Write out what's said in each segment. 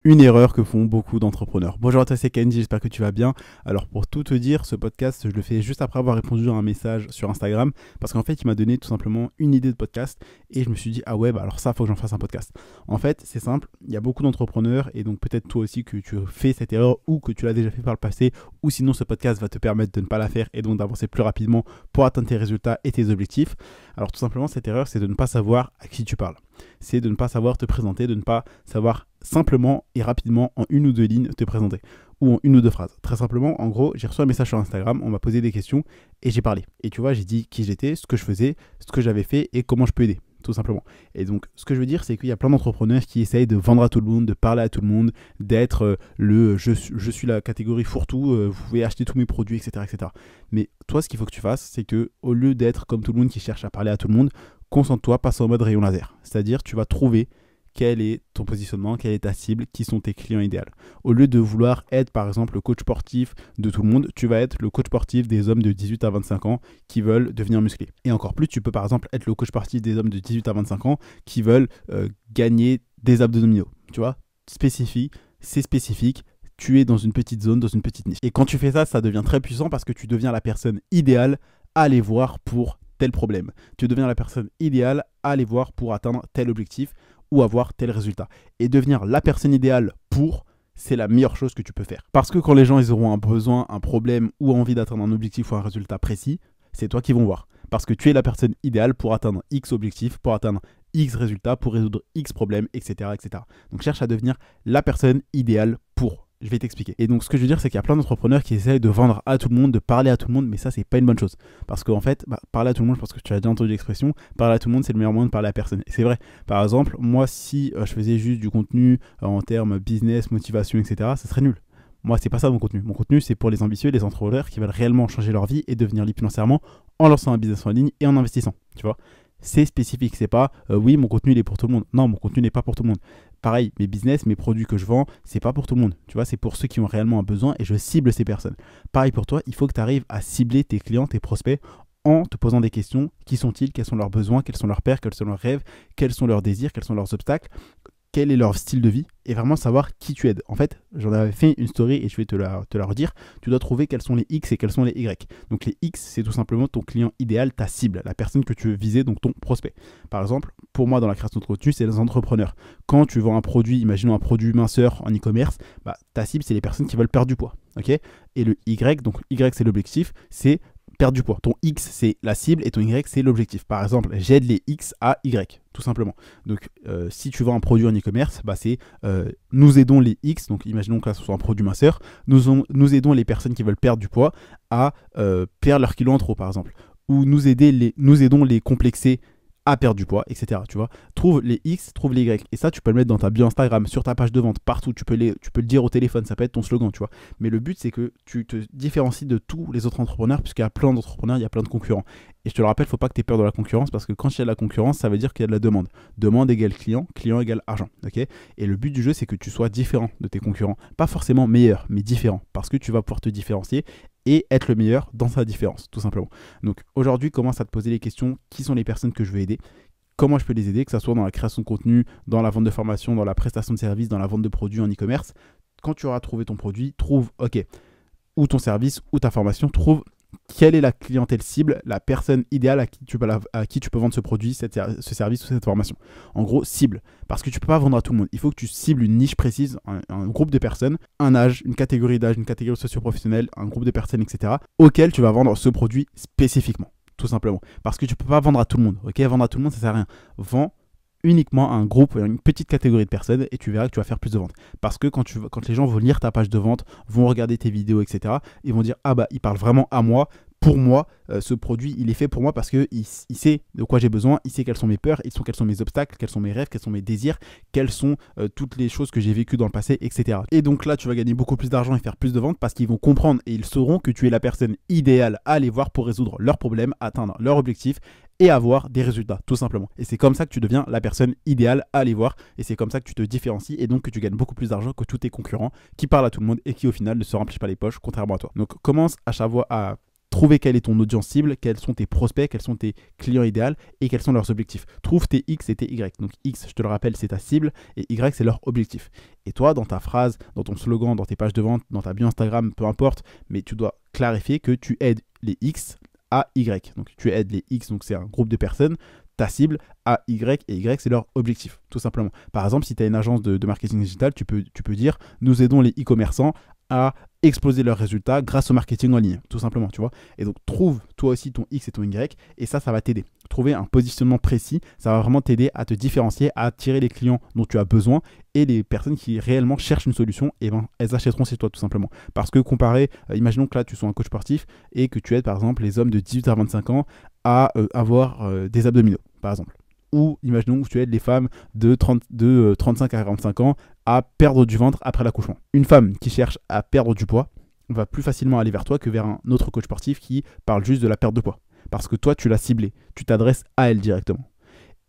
Une erreur que font beaucoup d'entrepreneurs. Bonjour à toi, c'est Kenji, j'espère que tu vas bien. Alors pour tout te dire, ce podcast, je le fais juste après avoir répondu à un message sur Instagram parce qu'en fait, il m'a donné tout simplement une idée de podcast et je me suis dit, ah ouais, bah alors ça, faut que j'en fasse un podcast. En fait, c'est simple, il y a beaucoup d'entrepreneurs et donc peut-être toi aussi que tu fais cette erreur ou que tu l'as déjà fait par le passé ou sinon ce podcast va te permettre de ne pas la faire et donc d'avancer plus rapidement pour atteindre tes résultats et tes objectifs. Alors tout simplement, cette erreur, c'est de ne pas savoir à qui tu parles. C'est de ne pas savoir te présenter, de ne pas savoir simplement et rapidement en une ou deux lignes te présenter ou en une ou deux phrases. Très simplement, en gros, j'ai reçu un message sur Instagram, on m'a posé des questions et j'ai parlé. Et tu vois, j'ai dit qui j'étais, ce que je faisais, ce que j'avais fait et comment je peux aider, tout simplement. Et donc, ce que je veux dire, c'est qu'il y a plein d'entrepreneurs qui essayent de vendre à tout le monde, de parler à tout le monde, d'être je suis la catégorie fourre-tout, vous pouvez acheter tous mes produits, etc., etc. Mais toi, ce qu'il faut que tu fasses, c'est que au lieu d'être comme tout le monde qui cherche à parler à tout le monde, concentre-toi, passe en mode rayon laser. C'est-à-dire, tu vas trouver quel est ton positionnement, quelle est ta cible, qui sont tes clients idéaux. Au lieu de vouloir être, par exemple, le coach sportif de tout le monde, tu vas être le coach sportif des hommes de 18 à 25 ans qui veulent devenir musclés. Et encore plus, tu peux, par exemple, être le coach sportif des hommes de 18 à 25 ans qui veulent gagner des abdominaux. Tu vois, c'est spécifique. Tu es dans une petite zone, dans une petite niche. Et quand tu fais ça, ça devient très puissant parce que tu deviens la personne idéale à aller voir pour tel problème. Tu deviens la personne idéale à aller voir pour atteindre tel objectif ou avoir tel résultat. Et devenir la personne idéale pour, c'est la meilleure chose que tu peux faire. Parce que quand les gens ils auront un besoin, un problème ou envie d'atteindre un objectif ou un résultat précis, c'est toi qui vont voir. Parce que tu es la personne idéale pour atteindre X objectif, pour atteindre X résultats, pour résoudre X problèmes, etc., etc. Donc cherche à devenir la personne idéale pour. Je vais t'expliquer. Et donc, ce que je veux dire, c'est qu'il y a plein d'entrepreneurs qui essayent de vendre à tout le monde, de parler à tout le monde, mais ça, c'est pas une bonne chose. Parce qu'en fait, parler à tout le monde, je pense que tu as déjà entendu l'expression, parler à tout le monde, c'est le meilleur moyen de parler à personne. Et c'est vrai. Par exemple, moi, si je faisais juste du contenu en termes business, motivation, etc., ça serait nul. Moi, c'est pas ça mon contenu. Mon contenu, c'est pour les ambitieux, les entrepreneurs qui veulent réellement changer leur vie et devenir libres financièrement en lançant un business en ligne et en investissant. Tu vois, c'est spécifique. C'est pas oui, mon contenu il est pour tout le monde. Non, mon contenu n'est pas pour tout le monde. Pareil, mes business, mes produits que je vends, c'est pas pour tout le monde. Tu vois, c'est pour ceux qui ont réellement un besoin et je cible ces personnes. Pareil pour toi, il faut que tu arrives à cibler tes clients, tes prospects en te posant des questions. Qui sont-ils? Quels sont leurs besoins? Quels sont leurs peurs? Quels sont leurs rêves? Quels sont leurs désirs? Quels sont leurs obstacles? Quel est leur style de vie et vraiment savoir qui tu aides. En fait, j'en avais fait une story et je vais te la redire. Tu dois trouver quels sont les X et quels sont les Y. Donc les X, c'est tout simplement ton client idéal, ta cible, la personne que tu veux viser, donc ton prospect. Par exemple, pour moi, dans la création de contenu, c'est les entrepreneurs. Quand tu vends un produit, imaginons un produit minceur en e-commerce, ta cible, c'est les personnes qui veulent perdre du poids. Okay, et le Y, donc Y, c'est l'objectif, c'est perdre du poids. Ton X, c'est la cible et ton Y, c'est l'objectif. Par exemple, j'aide les X à Y, tout simplement. Donc, si tu vends un produit en e-commerce, c'est nous aidons les X, donc imaginons que là, ce soit un produit minceur, nous aidons les personnes qui veulent perdre du poids à perdre leurs kilos en trop, par exemple. Ou nous aidons les complexés à perdre du poids, etc. Tu vois, trouve les X, trouve les Y. Et ça, tu peux le mettre dans ta bio Instagram, sur ta page de vente, partout. Tu peux le dire au téléphone, ça peut être ton slogan, tu vois. Mais le but, c'est que tu te différencies de tous les autres entrepreneurs, puisqu'il y a plein d'entrepreneurs, il y a plein de concurrents. Et je te le rappelle, il ne faut pas que tu aies peur de la concurrence, parce que quand il y a de la concurrence, ça veut dire qu'il y a de la demande. Demande égale client, client égale argent. Okay, et le but du jeu, c'est que tu sois différent de tes concurrents. Pas forcément meilleur, mais différent. Parce que tu vas pouvoir te différencier et être le meilleur dans sa différence, tout simplement. Donc aujourd'hui, commence à te poser les questions, qui sont les personnes que je veux aider, comment je peux les aider, que ce soit dans la création de contenu, dans la vente de formation, dans la prestation de services, dans la vente de produits en e-commerce. Quand tu auras trouvé ton produit, trouve, ou ton service, ou ta formation, trouve quelle est la clientèle cible, la personne idéale à qui tu peux vendre ce produit, ce service ou cette formation. En gros, cible. Parce que tu ne peux pas vendre à tout le monde. Il faut que tu cibles une niche précise, un groupe de personnes, un âge, une catégorie d'âge, une catégorie socio-professionnelle, un groupe de personnes, etc. auquel tu vas vendre ce produit spécifiquement. Tout simplement. Parce que tu ne peux pas vendre à tout le monde. Vendre à tout le monde, ça ne sert à rien. Vends uniquement à un groupe, une petite catégorie de personnes et tu verras que tu vas faire plus de ventes. Parce que quand les gens vont lire ta page de vente, vont regarder tes vidéos, etc., ils vont dire « Ah il parle vraiment à moi, pour moi, ce produit, il est fait pour moi parce qu'il sait de quoi j'ai besoin, il sait quelles sont mes peurs, quels sont mes obstacles, quels sont mes rêves, quels sont mes désirs, quelles sont toutes les choses que j'ai vécues dans le passé, etc. » Et donc là, tu vas gagner beaucoup plus d'argent et faire plus de ventes parce qu'ils vont comprendre et ils sauront que tu es la personne idéale à aller voir pour résoudre leurs problèmes, atteindre leurs objectifs et avoir des résultats, tout simplement. Et c'est comme ça que tu deviens la personne idéale à aller voir et c'est comme ça que tu te différencies et donc que tu gagnes beaucoup plus d'argent que tous tes concurrents qui parlent à tout le monde et qui au final ne se remplissent pas les poches, contrairement à toi. Donc commence à trouver quelle est ton audience cible, quels sont tes prospects, quels sont tes clients idéaux et quels sont leurs objectifs. Trouve tes X et tes Y. Donc X, je te le rappelle, c'est ta cible et Y, c'est leur objectif. Et toi, dans ta phrase, dans ton slogan, dans tes pages de vente, dans ta bio Instagram, peu importe, mais tu dois clarifier que tu aides les X à Y. Donc tu aides les X, donc c'est un groupe de personnes, ta cible à Y et Y, c'est leur objectif, tout simplement. Par exemple, si tu as une agence de marketing digital, tu peux dire « Nous aidons les e-commerçants à exploser leurs résultats grâce au marketing en ligne », tout simplement, tu vois. Et donc, trouve toi aussi ton X et ton Y, et ça va t'aider. Trouver un positionnement précis, ça va vraiment t'aider à te différencier, à attirer les clients dont tu as besoin, et les personnes qui réellement cherchent une solution, et ben, elles achèteront chez toi, tout simplement. Parce que comparé, imaginons que là, tu sois un coach sportif, et que tu aides, par exemple, les hommes de 18 à 25 ans à avoir des abdominaux, par exemple. Ou imaginons que tu aides les femmes de 35 à 45 ans à perdre du ventre après l'accouchement. Une femme qui cherche à perdre du poids va plus facilement aller vers toi que vers un autre coach sportif qui parle juste de la perte de poids. Parce que toi, tu l'as ciblée, tu t'adresses à elle directement.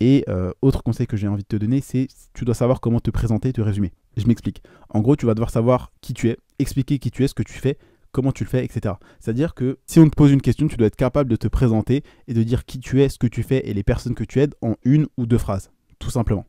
Et autre conseil que j'ai envie de te donner, c'est tu dois savoir comment te présenter, te résumer. Je m'explique. En gros, tu vas devoir savoir qui tu es, expliquer qui tu es, ce que tu fais, comment tu le fais, etc. C'est-à-dire que si on te pose une question, tu dois être capable de te présenter et de dire qui tu es, ce que tu fais et les personnes que tu aides en 1 ou 2 phrases, tout simplement.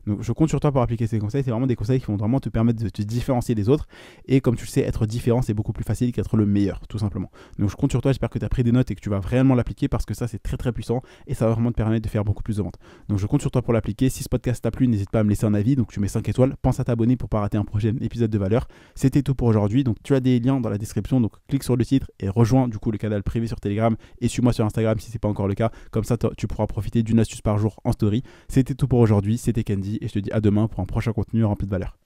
Donc je compte sur toi pour appliquer ces conseils. C'est vraiment des conseils qui vont vraiment te permettre de te différencier des autres. Et comme tu le sais, être différent, c'est beaucoup plus facile qu'être le meilleur, tout simplement. Donc je compte sur toi, j'espère que tu as pris des notes et que tu vas vraiment l'appliquer parce que ça, c'est très très puissant et ça va vraiment te permettre de faire beaucoup plus de ventes. Donc je compte sur toi pour l'appliquer. Si ce podcast t'a plu, n'hésite pas à me laisser un avis. Donc tu mets 5 étoiles. Pense à t'abonner pour ne pas rater un prochain épisode de valeur. C'était tout pour aujourd'hui. Donc tu as des liens dans la description. Donc clique sur le titre et rejoins du coup le canal privé sur Telegram et suis-moi sur Instagram si ce n'est pas encore le cas. Comme ça, tu pourras profiter d'une astuce par jour en story. C'était tout pour aujourd'hui. C'était Candy et je te dis à demain pour un prochain contenu rempli de valeur.